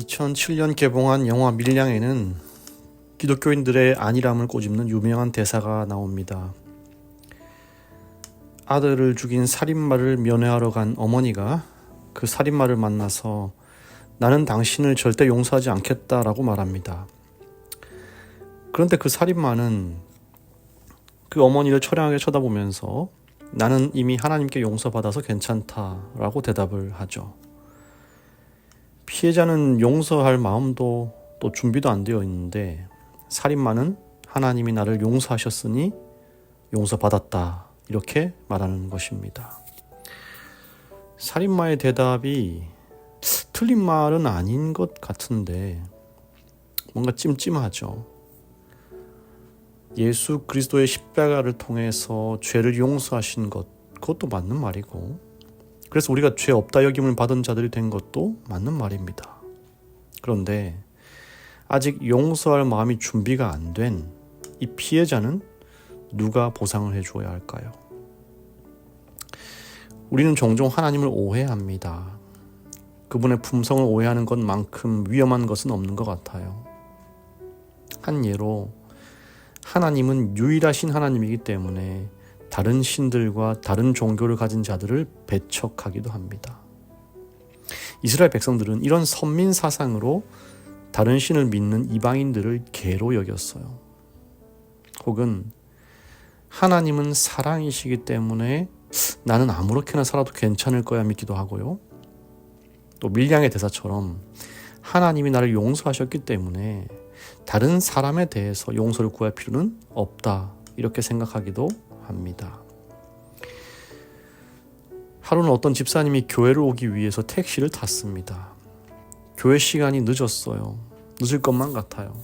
2007년 개봉한 영화 밀양에는 기독교인들의 안일함을 꼬집는 유명한 대사가 나옵니다. 아들을 죽인 살인마를 면회하러 간 어머니가 그 살인마를 만나서 나는 당신을 절대 용서하지 않겠다라고 말합니다. 그런데 그 살인마는 그 어머니를 처량하게 쳐다보면서 나는 이미 하나님께 용서받아서 괜찮다라고 대답을 하죠. 피해자는 용서할 마음도 또 준비도 안 되어 있는데 살인마는 하나님이 나를 용서하셨으니 용서받았다 이렇게 말하는 것입니다. 살인마의 대답이 틀린 말은 아닌 것 같은데 뭔가 찜찜하죠. 예수 그리스도의 십자가를 통해서 죄를 용서하신 것, 그것도 맞는 말이고, 그래서 우리가 죄 없다 여김을 받은 자들이 된 것도 맞는 말입니다. 그런데 아직 용서할 마음이 준비가 안 된 이 피해자는 누가 보상을 해줘야 할까요? 우리는 종종 하나님을 오해합니다. 그분의 품성을 오해하는 것만큼 위험한 것은 없는 것 같아요. 한 예로 하나님은 유일하신 하나님이기 때문에 다른 신들과 다른 종교를 가진 자들을 배척하기도 합니다. 이스라엘 백성들은 이런 선민 사상으로 다른 신을 믿는 이방인들을 개로 여겼어요. 혹은 하나님은 사랑이시기 때문에 나는 아무렇게나 살아도 괜찮을 거야 믿기도 하고요. 또 밀양의 대사처럼 하나님이 나를 용서하셨기 때문에 다른 사람에 대해서 용서를 구할 필요는 없다 이렇게 생각하기도 합니다. 하루는 어떤 집사님이 교회를 오기 위해서 택시를 탔습니다. 교회 시간이 늦었어요. 늦을 것만 같아요.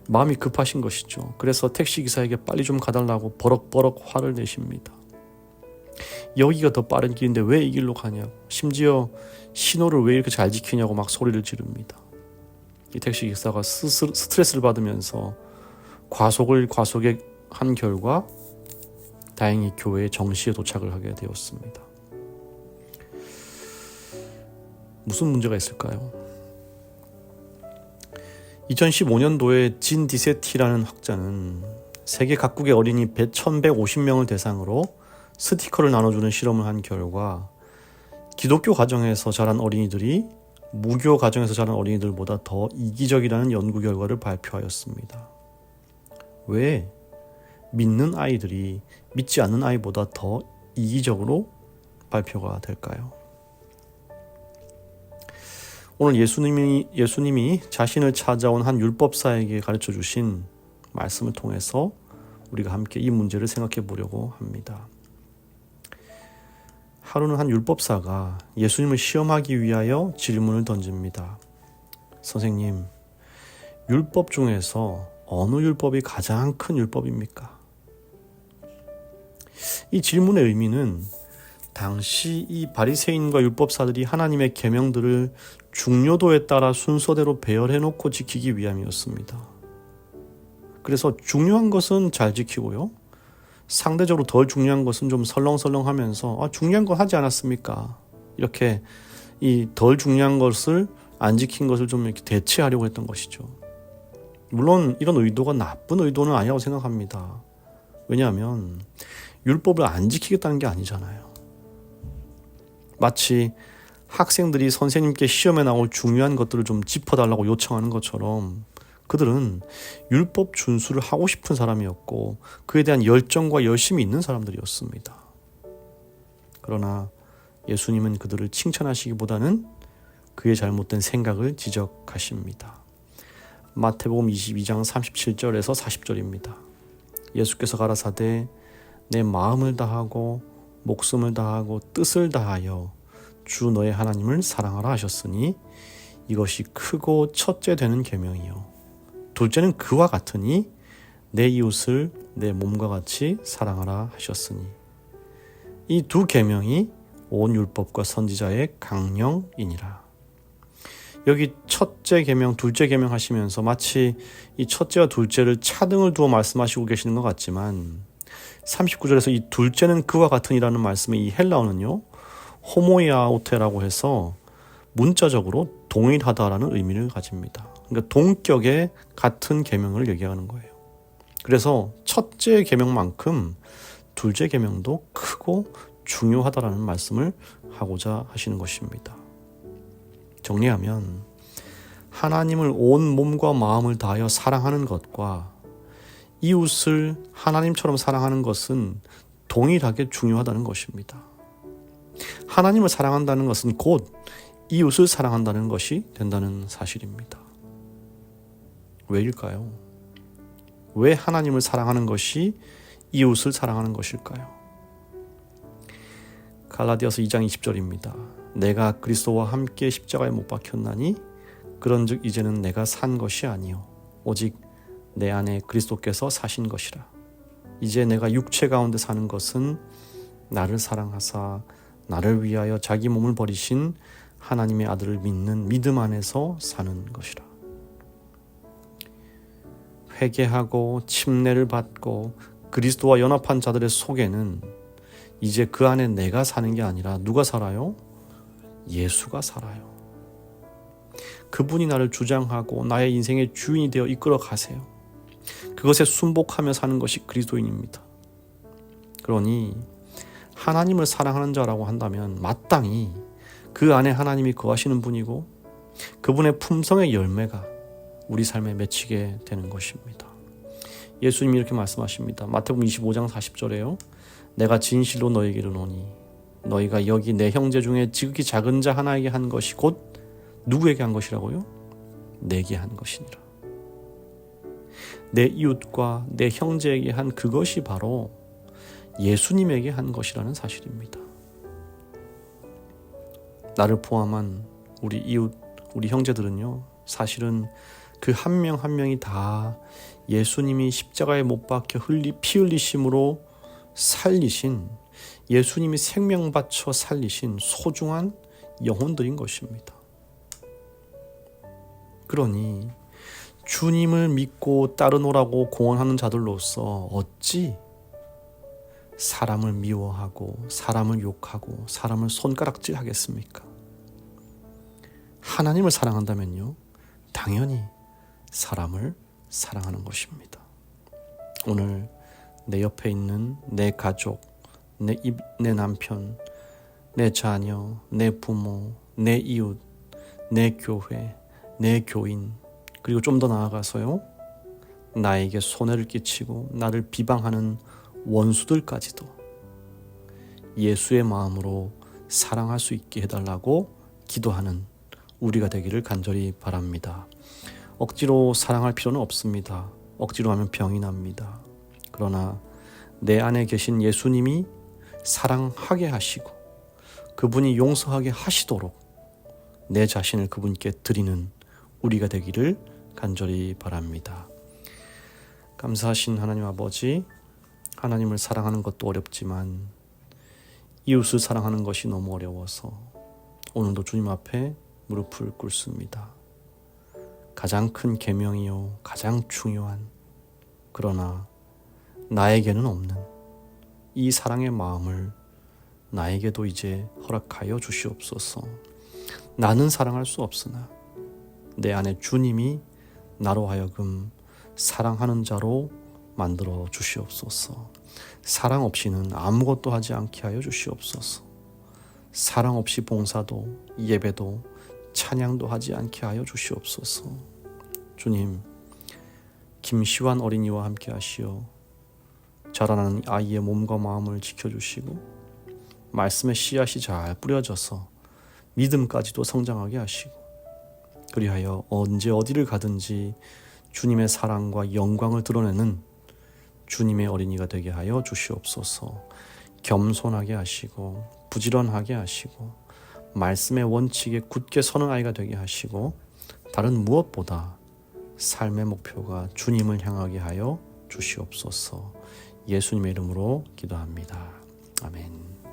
마음이 급하신 것이죠. 그래서 택시기사에게 빨리 좀 가달라고 버럭버럭 화를 내십니다. 여기가 더 빠른 길인데 왜 이 길로 가냐고, 심지어 신호를 왜 이렇게 잘 지키냐고 막 소리를 지릅니다. 이 택시기사가 스트레스를 받으면서 과속에 한 결과 다행히 교회에 정시에 도착을 하게 되었습니다. 무슨 문제가 있을까요? 2015년도에 진 디세티라는 학자는 세계 각국의 어린이 1150명을 대상으로 스티커를 나눠주는 실험을 한 결과 기독교 가정에서 자란 어린이들이 무교 가정에서 자란 어린이들보다 더 이기적이라는 연구 결과를 발표하였습니다. 왜 믿는 아이들이 믿지 않는 아이보다 더 이기적으로 발표가 될까요? 오늘 예수님이 자신을 찾아온 한 율법사에게 가르쳐 주신 말씀을 통해서 우리가 함께 이 문제를 생각해 보려고 합니다. 하루는 한 율법사가 예수님을 시험하기 위하여 질문을 던집니다. 선생님, 율법 중에서 어느 율법이 가장 큰 율법입니까? 이 질문의 의미는 당시 이 바리새인과 율법사들이 하나님의 계명들을 중요도에 따라 순서대로 배열해놓고 지키기 위함이었습니다. 그래서 중요한 것은 잘 지키고요, 상대적으로 덜 중요한 것은 좀 설렁설렁하면서 중요한 건 하지 않았습니까? 이렇게 이 덜 중요한 것을 안 지킨 것을 좀 이렇게 대체하려고 했던 것이죠. 물론 이런 의도가 나쁜 의도는 아니라고 생각합니다. 왜냐하면 율법을 안 지키겠다는 게 아니잖아요. 마치 학생들이 선생님께 시험에 나올 중요한 것들을 좀 짚어달라고 요청하는 것처럼 그들은 율법 준수를 하고 싶은 사람이었고 그에 대한 열정과 열심이 있는 사람들이었습니다. 그러나 예수님은 그들을 칭찬하시기보다는 그의 잘못된 생각을 지적하십니다. 마태복음 22장 37절에서 40절입니다. 예수께서 가라사대 내 마음을 다하고 목숨을 다하고 뜻을 다하여 주 너의 하나님을 사랑하라 하셨으니 이것이 크고 첫째 되는 계명이요 둘째는 그와 같으니 내 이웃을 내 몸과 같이 사랑하라 하셨으니. 이 두 계명이 온 율법과 선지자의 강령이니라. 여기 첫째 계명, 둘째 계명 하시면서 마치 이 첫째와 둘째를 차등을 두어 말씀하시고 계시는 것 같지만 39절에서 이 둘째는 그와 같으니라는 말씀의 이 헬라어는요, 호모이아오테라고 해서 문자적으로 동일하다라는 의미를 가집니다. 그러니까 동격의 같은 계명을 얘기하는 거예요. 그래서 첫째 계명만큼 둘째 계명도 크고 중요하다라는 말씀을 하고자 하시는 것입니다. 정리하면 하나님을 온 몸과 마음을 다하여 사랑하는 것과 이웃을 하나님처럼 사랑하는 것은 동일하게 중요하다는 것입니다. 하나님을 사랑한다는 것은 곧 이웃을 사랑한다는 것이 된다는 사실입니다. 왜일까요? 왜 하나님을 사랑하는 것이 이웃을 사랑하는 것일까요? 갈라디아서 2장 20절입니다. 내가 그리스도와 함께 십자가에 못 박혔나니 그런즉 이제는 내가 산 것이 아니요 오직 내 안에 그리스도께서 사신 것이라. 이제 내가 육체 가운데 사는 것은 나를 사랑하사 나를 위하여 자기 몸을 버리신 하나님의 아들을 믿는 믿음 안에서 사는 것이라. 회개하고 침례를 받고 그리스도와 연합한 자들의 속에는 이제 그 안에 내가 사는 게 아니라 누가 살아요? 예수가 살아요. 그분이 나를 주장하고 나의 인생의 주인이 되어 이끌어 가세요. 그것에 순복하며 사는 것이 그리스도인입니다. 그러니 하나님을 사랑하는 자라고 한다면 마땅히 그 안에 하나님이 거하시는 분이고 그분의 품성의 열매가 우리 삶에 맺히게 되는 것입니다. 예수님이 이렇게 말씀하십니다. 마태복음 25장 40절에요. 내가 진실로 너에게 이르노니 너희가 여기 내 형제 중에 지극히 작은 자 하나에게 한 것이 곧 누구에게 한 것이라고요? 내게 한 것이니라. 내 이웃과 내 형제에게 한 그것이 바로 예수님에게 한 것이라는 사실입니다. 나를 포함한 우리 이웃, 우리 형제들은요, 사실은 그 한 명 한 명이 다 예수님이 십자가에 못 박혀 피 흘리심으로 살리신, 예수님이 생명 바쳐 살리신 소중한 영혼들인 것입니다. 그러니 주님을 믿고 따르노라고 공언하는 자들로서 어찌 사람을 미워하고 사람을 욕하고 사람을 손가락질 하겠습니까? 하나님을 사랑한다면요, 당연히 사람을 사랑하는 것입니다. 오늘 내 옆에 있는 내 가족, 내 남편, 내 자녀, 내 부모, 내 이웃, 내 교회, 내 교인, 그리고 좀 더 나아가서요, 나에게 손해를 끼치고 나를 비방하는 원수들까지도 예수의 마음으로 사랑할 수 있게 해달라고 기도하는 우리가 되기를 간절히 바랍니다. 억지로 사랑할 필요는 없습니다. 억지로 하면 병이 납니다. 그러나 내 안에 계신 예수님이 사랑하게 하시고 그분이 용서하게 하시도록 내 자신을 그분께 드리는 우리가 되기를 간절히 바랍니다. 감사하신 하나님 아버지, 하나님을 사랑하는 것도 어렵지만 이웃을 사랑하는 것이 너무 어려워서 오늘도 주님 앞에 무릎을 꿇습니다. 가장 큰 계명이요, 가장 중요한, 그러나 나에게는 없는 이 사랑의 마음을 나에게도 이제 허락하여 주시옵소서. 나는 사랑할 수 없으나 내 안에 주님이 나로 하여금 사랑하는 자로 만들어 주시옵소서. 사랑 없이는 아무것도 하지 않게 하여 주시옵소서. 사랑 없이 봉사도 예배도 찬양도 하지 않게 하여 주시옵소서. 주님, 김시환 어린이와 함께 하시어 자라나는 아이의 몸과 마음을 지켜주시고 말씀의 씨앗이 잘 뿌려져서 믿음까지도 성장하게 하시고 그리하여 언제 어디를 가든지 주님의 사랑과 영광을 드러내는 주님의 어린이가 되게 하여 주시옵소서. 겸손하게 하시고 부지런하게 하시고 말씀의 원칙에 굳게 서는 아이가 되게 하시고 다른 무엇보다 삶의 목표가 주님을 향하게 하여 주시옵소서. 예수님의 이름으로 기도합니다. 아멘.